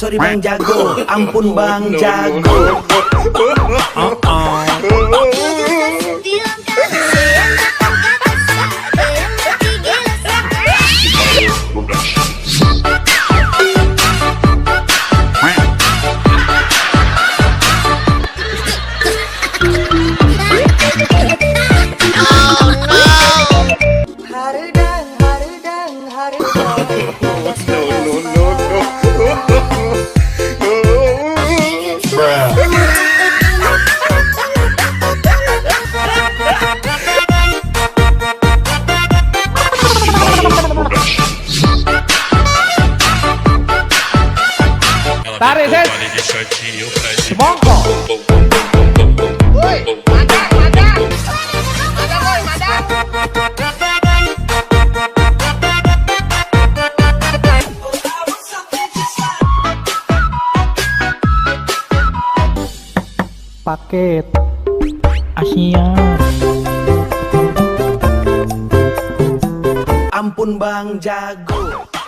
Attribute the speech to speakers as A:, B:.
A: Sorry Bang Jago, ampun Bang Jago.
B: Tarik Des, semongko. Paket Asia.
A: Ampun Bang Jago.